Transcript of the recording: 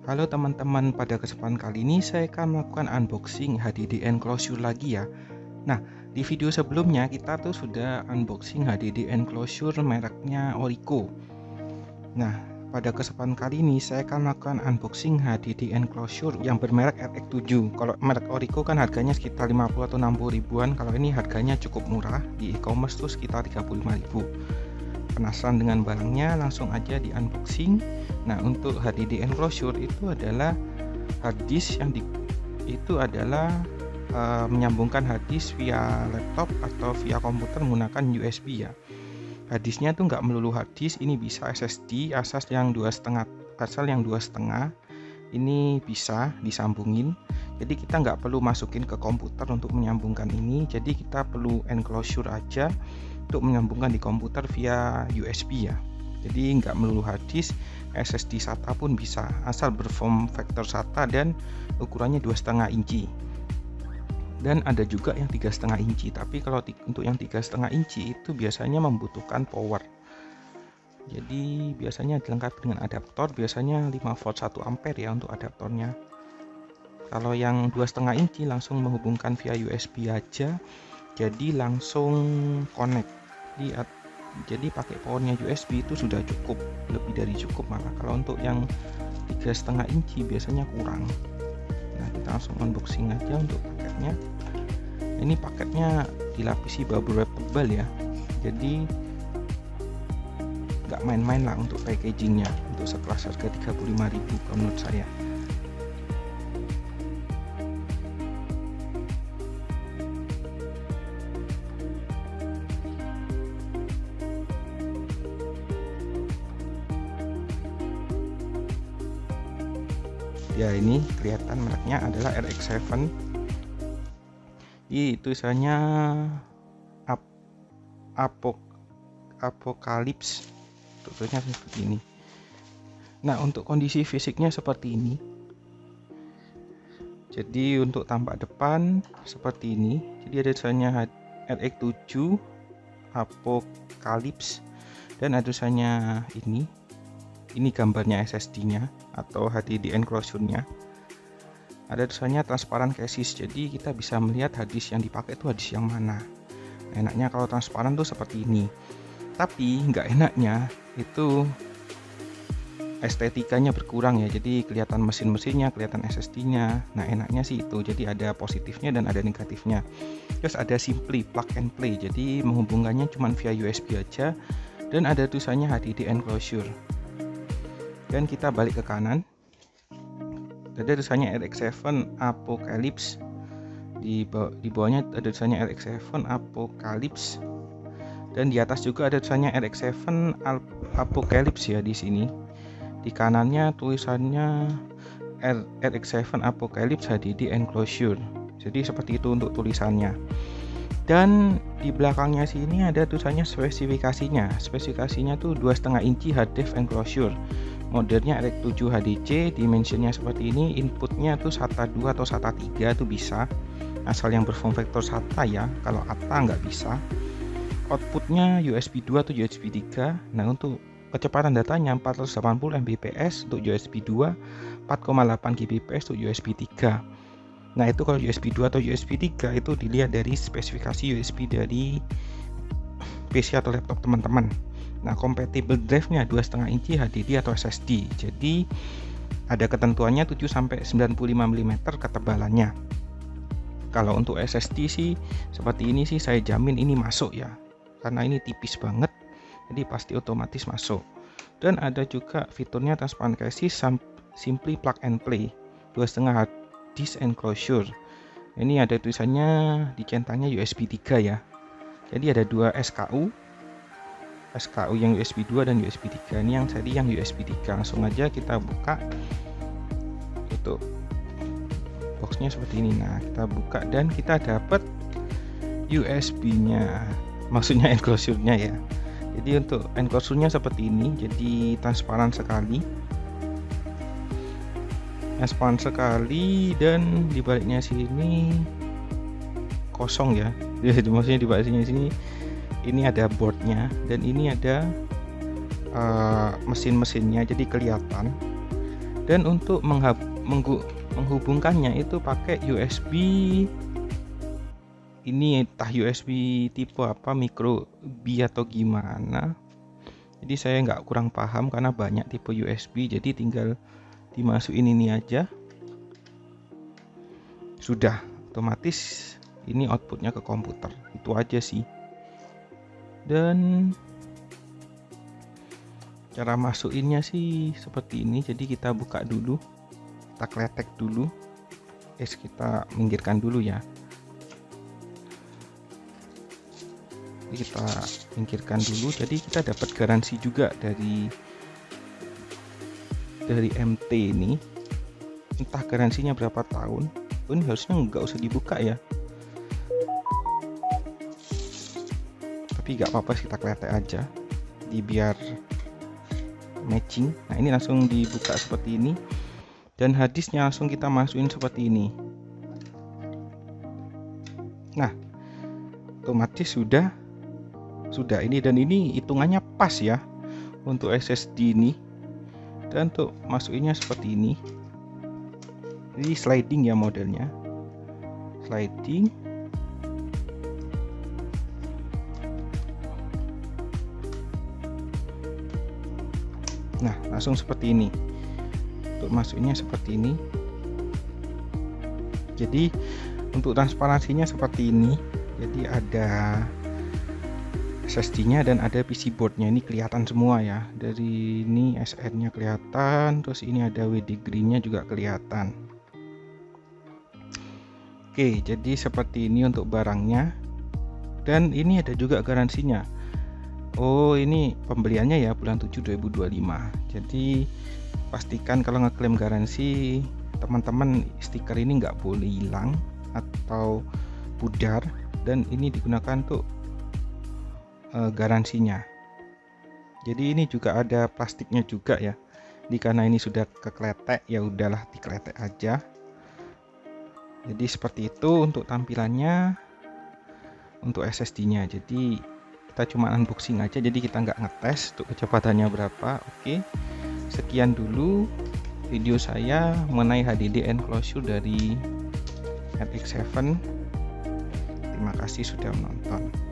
Halo teman-teman, pada kesempatan kali ini saya akan melakukan unboxing HDD enclosure lagi ya. Nah, di video sebelumnya kita tuh sudah unboxing HDD enclosure mereknya Orico. Nah, pada kesempatan kali ini saya akan melakukan unboxing HDD enclosure yang bermerek RX7. Kalau merek Orico kan harganya sekitar 50 atau 60 ribuan, kalau ini harganya cukup murah, di e-commerce tuh sekitar 35.000. Penasaran dengan barangnya, langsung aja di unboxing. Nah, untuk HDD enclosure itu adalah harddisk yang menyambungkan harddisk via laptop atau via komputer menggunakan USB ya. Harddisknya tuh nggak melulu harddisk, ini bisa SSD asal yang 2,5 ini bisa disambungin. Jadi kita nggak perlu masukin ke komputer untuk menyambungkan ini, jadi kita perlu enclosure aja untuk menyambungkan di komputer via USB ya. Jadi nggak melulu harddisk, SSD SATA pun bisa, asal berform factor SATA dan ukurannya 2,5 inci. Dan ada juga yang 3,5 inci, tapi kalau untuk yang 3,5 inci itu biasanya membutuhkan power. Jadi biasanya dilengkapi dengan adaptor, biasanya 5 volt 1 ampere ya untuk adaptornya. Kalau yang 2,5 inci langsung menghubungkan via USB aja, jadi langsung connect. Jadi pakai powernya USB itu sudah cukup, lebih dari cukup malah. Kalau untuk yang 3,5 inci biasanya kurang. Nah, kita langsung unboxing aja untuk paketnya. Ini paketnya dilapisi bubble wrap tebal ya, jadi nggak main-main lah untuk packagingnya, untuk sekelas harga 35.000 menurut saya. Ya, ini kelihatan mereknya adalah RX7. Ini tulisannya Apocalypse, tulisannya seperti ini. Nah, untuk kondisi fisiknya seperti ini. Jadi untuk tampak depan seperti ini. Jadi ada tulisannya RX7 Apocalypse dan ada tulisannya ini. Ini gambarnya SSD-nya atau HDD enclosure-nya. Ada tulisannya transparan cases, jadi kita bisa melihat harddisk yang dipakai itu harddisk yang mana. Enaknya kalau transparan tuh seperti ini. Tapi nggak enaknya itu estetikanya berkurang ya, jadi kelihatan mesin-mesinnya, kelihatan SSD-nya. Nah, enaknya sih itu, jadi ada positifnya dan ada negatifnya. Terus ada simply plug and play, jadi menghubungkannya cuma via USB aja, dan ada tulisannya HDD enclosure. Dan kita balik ke kanan, ada tulisannya RX7 Apocalypse, di bawahnya ada tulisannya RX7 Apocalypse, dan di atas juga ada tulisannya RX7 Apocalypse ya. Di sini di kanannya tulisannya RX7 Apocalypse HDD enclosure, jadi seperti itu untuk tulisannya. Dan di belakangnya sini ada tulisannya spesifikasinya tuh 2,5 inci hard disk enclosure, modelnya RX7 HDC, dimensinya seperti ini. Inputnya tuh SATA 2 atau SATA 3 tuh bisa, asal yang berform factor SATA ya, kalau ATA nggak bisa. Outputnya USB 2 atau USB 3. Nah, untuk kecepatan datanya 480 Mbps untuk USB 2, 4,8 Gbps untuk USB 3. Nah, itu kalau USB 2 atau USB 3 itu dilihat dari spesifikasi USB dari PC atau laptop teman-teman. Nah, compatible drive-nya 2,5 inci HDD atau SSD. Jadi ada ketentuannya 7-95 mm ketebalannya. Kalau untuk SSD sih seperti ini sih saya jamin ini masuk ya, karena ini tipis banget, jadi pasti otomatis masuk. Dan ada juga fiturnya transparent cases, simply plug and play, 2,5 hard disk enclosure. Ini ada tulisannya di centangnya USB 3 ya. Jadi ada dua SKU yang USB 2 dan USB 3. Ini yang seri yang USB 3. Langsung aja kita buka. Tutup. Boxnya seperti ini. Nah, kita buka dan kita dapat USB-nya. Maksudnya enclosure-nya ya. Jadi untuk enclosure-nya seperti ini. Jadi transparan sekali. Dan di baliknya sini kosong ya. Jadi maksudnya di baliknya sini ini ada boardnya dan ini ada mesin-mesinnya, jadi kelihatan. Dan untuk menghubungkannya itu pakai USB, ini entah USB tipe apa, micro B atau gimana. Jadi saya nggak kurang paham karena banyak tipe USB, jadi tinggal dimasukin ini aja, sudah otomatis ini outputnya ke komputer. Itu aja sih. Dan cara masukinnya sih seperti ini. Jadi kita buka dulu, kita kletek dulu, kita minggirkan dulu ya. Jadi kita minggirkan dulu. Jadi kita dapat garansi juga dari MT ini, entah garansinya berapa tahun. Ini harusnya nggak usah dibuka ya, tapi nggak apa-apa, kita kletek aja di biar matching. Nah ini langsung dibuka seperti ini, dan hadisnya langsung kita masukin seperti ini. Nah otomatis sudah ini, dan ini hitungannya pas ya untuk SSD ini. Dan untuk masukinnya seperti ini, jadi sliding ya modelnya, sliding. Nah langsung seperti ini, untuk masukinnya seperti ini. Jadi untuk transparansinya seperti ini, jadi ada SSD-nya dan ada PC board-nya, ini kelihatan semua ya. Dari ini SN-nya kelihatan, terus ini ada WD green-nya juga kelihatan. Oke, jadi seperti ini untuk barangnya. Dan ini ada juga garansinya. Oh, ini pembeliannya ya bulan 7 2025. Jadi pastikan kalau ngeklaim garansi, teman-teman, stiker ini nggak boleh hilang atau pudar, dan ini digunakan untuk garansinya. Jadi ini juga ada plastiknya juga ya. Jadi karena ini sudah kekletek, ya udahlah dikletek aja. Jadi seperti itu untuk tampilannya untuk SSD-nya. Jadi kita cuma unboxing aja, jadi kita nggak ngetes untuk kecepatannya berapa. Oke, sekian dulu video saya mengenai HDD enclosure dari RX7. Terima kasih sudah menonton.